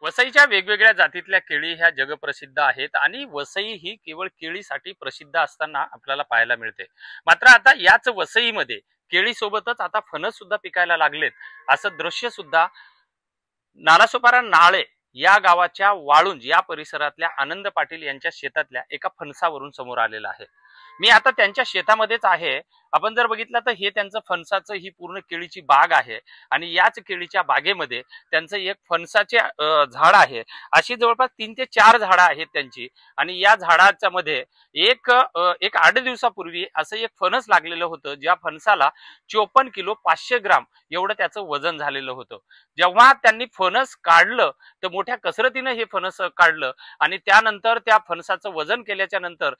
वसईच्या वेगवेगळ्या जातीतल्या केळी ह्या जगप्रसिद्ध आहेत आणि वसई ही केवळ केळीसाठी प्रसिद्ध असताना आपल्याला पाहायला मिळते. मात्र आता याच वसईमध्ये केळीसोबतच आता फणस सुद्धा पिकायला लागलेत असं दृश्य सुद्धा नालासोपारा नाळे या गावाच्या वाळुंज या परिसरातल्या आनंद पाटील यांच्या शेतातल्या एका फणसावरून समोर आलेलं आहे. मी आता त्यांच्या शेतामध्येच आहे. आपण जर बघितलं तर हे त्यांचं फणसाचं ही पूर्ण केळीची बाग आहे आणि याच केळीच्या बागेमध्ये त्यांचं एक फणसाचे झाड आहे. अशी जवळपास 3 ते 4 झाडं आहेत त्यांची आणि या झाडाच्या मध्ये एक 8 दिवसापूर्वी असं एक फणस लागलेलं होतं, ज्या फणसाला 54 किलो 500 ग्राम एवढं त्याचं वजन झालेलं होतं. जेव्हा त्यांनी फणस काढलं तर मोठ्या कसरतीनं हे फणस काढलं आणि त्यानंतर त्या फणसाचं वजन केल्याच्या नंतर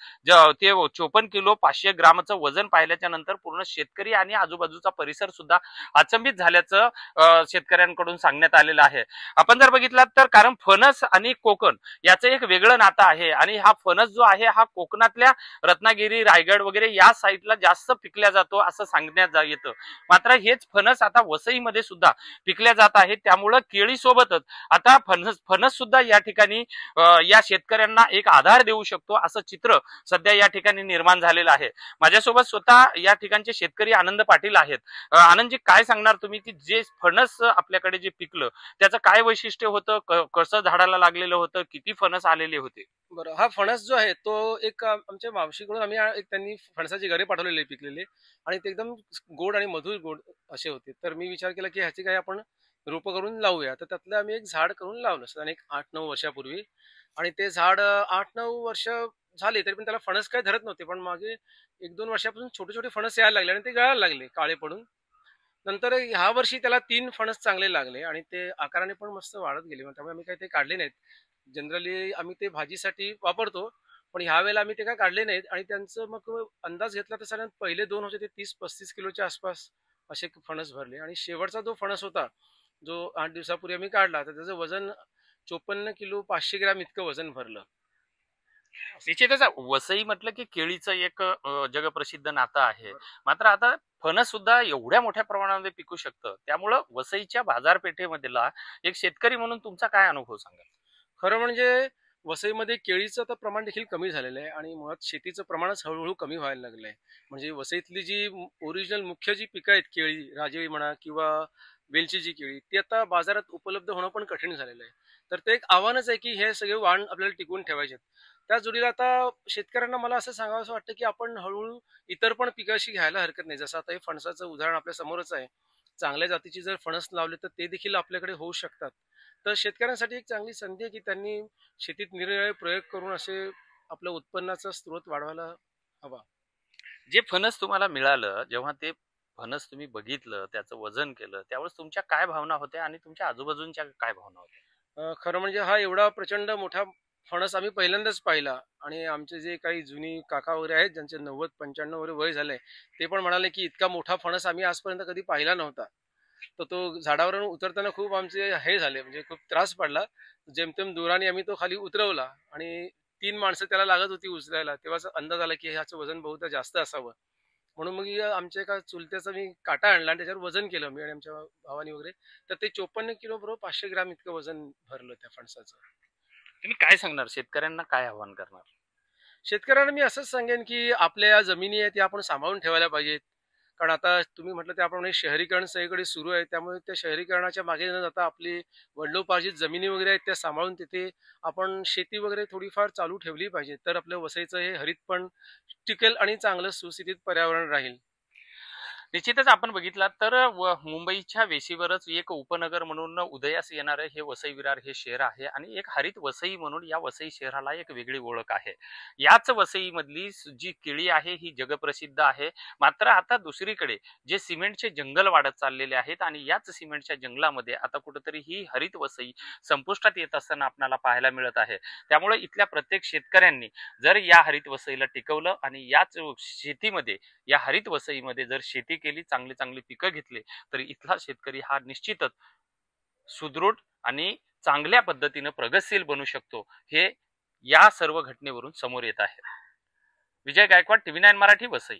ते 54 किलो 500 ग्रामचं वजन पाहिल्याच्या नंतर पूर्ण शेतकरी आणि आजूबाजूचा परिसर सुद्धा अचंबित झाल्याचं शेतकऱ्यांकडून सांगण्यात आलेलं आहे. आपण जर बघितलात तर कारण फणस आणि कोकण याचं एक वेगळं नातं आहे आणि हा फणस जो आहे हा कोकणातल्या रत्नागिरी रायगड वगैरे या साईडला जास्त पिकल्या जातो असं सांगण्यात येतं. मात्र हेच फणस आता वसईमध्ये सुद्धा पिकल्या जात आहे. त्यामुळं केळी सोबतच आता फणस सुद्धा या ठिकाणी या शेतकऱ्यांना एक आधार देऊ शकतो असं चित्र सध्या या ठिकाणी निर्माण झालेलं आहे. माझ्यासोबत स्वतः या ठिकाणचे शेतकरी आनंद पाटील आहेत. आनंदजी, काय सांगणार तुम्ही की जे फणस आपल्याकडे जे पिकलं त्याचं काय वैशिष्ट्य होतं, कसं झाडाला लागलेलं होतं, किती फणस आलेले होते? बरं, हा फणस जो आहे तो एक आमच्या मावशीकडून आम्ही एक त्यांनी फणसाची घरे पाठवलेले पिकलेले आणि ते एकदम गोड आणि मधुर गोड असे होते. तर मी विचार केला की ह्याची काही आपण रोपं करून लावूया. तर त्यातलं आम्ही एक झाड करून लावलं साधारण एक 8-9 वर्षापूर्वी. आणि ते झाड 8-9 वर्ष झाले तरी पण त्याला फणस काही धरत नव्हते. पण मागे 1-2 वर्षापासून छोटे छोटे फणस यायला लागले आणि ते गळायला लागले काळे पडून. नंतर ह्या वर्षी त्याला 3 फणस चांगले लागले आणि ते आकाराने पण मस्त वाढत गेले. त्यामुळे आम्ही काही ते काढले नाहीत. जनरली आम्ही ते भाजीसाठी वापरतो, पण ह्या वेळेला आम्ही ते काय काढले नाहीत आणि त्यांचं मग अंदाज घेतला तर साधारण पहिले 2 होते ते 30-35 किलोच्या आसपास असे फणस भरले आणि शेवटचा जो फणस होता, जो 8 दिवसापूर्वी आम्ही काढला, तर त्याचं वजन 54 किलो 500 ग्रॅम इतकं वजन भरलं. निश्चितच वसई म्हटलं की केळीचं एक जगप्रसिद्ध नातं आहे. मात्र आता फणस सुद्धा एवढ्या मोठ्या प्रमाणामध्ये पिकू शकतं, त्यामुळं वसईच्या बाजारपेठेमधला एक शेतकरी म्हणून तुमचा काय अनुभव सांगाल? खरं म्हणजे वसईमध्ये केळीचं तर प्रमाण देखील कमी झालेलं आहे आणि मुळात शेतीचं प्रमाणच हळूहळू कमी व्हायला लागलं आहे. म्हणजे वसईतली जी ओरिजिनल मुख्य जी पिकं आहेत, केळी राजेळी म्हणा किंवा वेलचीची केळी, ती आता बाजारात उपलब्ध होणं पण कठीण झालेलं आहे. तर ते एक आव्हानच आहे की हे सगळे वाण आपल्याला टिकवून ठेवायचे. त्या जोडीला आता शेतकऱ्यांना मला असं सांगावं वाटतं की आपण हळूहळू इतर पण पिकाशी घ्यायला हरकत नाही. जसं आता हे फणसाचं उदाहरण आपल्या समोरच आहे. चांगल्या जातीची जर फणस लावले तर ते देखील आपल्याकडे होऊ शकतात. तर शेतकऱ्यांसाठी एक चांगली संधी आहे की त्यांनी शेतीत निरनिराळे प्रयोग करून असे आपल्या उत्पन्नाचा स्रोत वाढवायला हवा. जे फणस तुम्हाला मिळालं, जेव्हा ते फणस तुम्ही बघितलं, त्याचं वजन केलं, त्यावेळेस तुमच्या काय भावना होत्या आणि तुमच्या आजूबाजूंच्या काय भावना होत्या? खरं म्हणजे हा एवढा प्रचंड मोठा फणस आम्ही पहिल्यांदाच पाहिला आणि आमचे जे काही जुनी काका वगैरे आहेत ज्यांचे 90-95 वगैरे वय झालंय, ते पण म्हणाले की इतका मोठा फणस आम्ही आजपर्यंत कधी पाहिला नव्हता. तर तो झाडावरून उतरताना खूप आमचे हे झाले, म्हणजे खूप त्रास पडला. जेमतेम दोराने आम्ही तो खाली उतरवला आणि 3 माणसं त्याला लागत होती उचलायला. तेव्हाच अंदाज आला की ह्याचं वजन बहुधा जास्त असावं. म्हणून मग आमच्या एका चुलत्याचा मी काटा आणला आणि त्याच्यावर वजन केलं मी आणि आमच्या भावानी वगैरे. तर ते 54 किलो बरोबर 500 ग्राम इतकं वजन भरलं त्या फणसाचं. तुम्ही काय सांगणार, शेतकऱ्यांना काय आव्हान करणार? शेतकऱ्यांना मी असंच सांगेन की आपल्या या जमिनी आहेत त्या आपण सांभाळून ठेवायला पाहिजेत. कारण आता तुम्ही म्हटलं त्याप्रमाणे शहरीकरण सगळीकडे सुरू आहे. त्यामुळे त्या शहरीकरणाच्या मागे न जाता आपली वडिलोपार्जित जमिनी वगैरे आहेत त्या सांभाळून तिथे आपण शेती वगैरे थोडीफार चालू ठेवली पाहिजे. तर आपल्या वसईचं हे हरित पण टिकेल आणि चांगलं सुस्थितीत पर्यावरण राहील. निश्चितच आपण बघितलात तर मुंबईच्या वेशीवरच एक उपनगर म्हणून उदयास येणारं हे वसई विरार हे शहर आहे आणि एक हरित वसई म्हणून या वसई शहराला एक वेगळी ओळख आहे. याच वसईमधली जी केळी आहे ही जगप्रसिद्ध आहे. मात्र आता दुसरीकडे जे सिमेंटचे जंगल वाढत चाललेले आहेत आणि याच सिमेंटच्या जंगलामध्ये आता कुठेतरी ही हरित वसई संपुष्टात येत असताना आपल्याला पाहायला मिळत आहे. त्यामुळे इथल्या प्रत्येक शेतकऱ्यांनी जर या हरित वसईला टिकवलं आणि याच शेतीमध्ये, या हरित वसईमध्ये जर शेती केली, चांगली चांगली पिकं घेतली, तर इथला शेतकरी हा निश्चितच सुदृढ आणि चांगल्या पद्धतीने प्रगतशील बनू शकतो, हे या सर्व घटनेवरून समोर येत आहे. विजय गायकवाड, TV9 मराठी, वसई.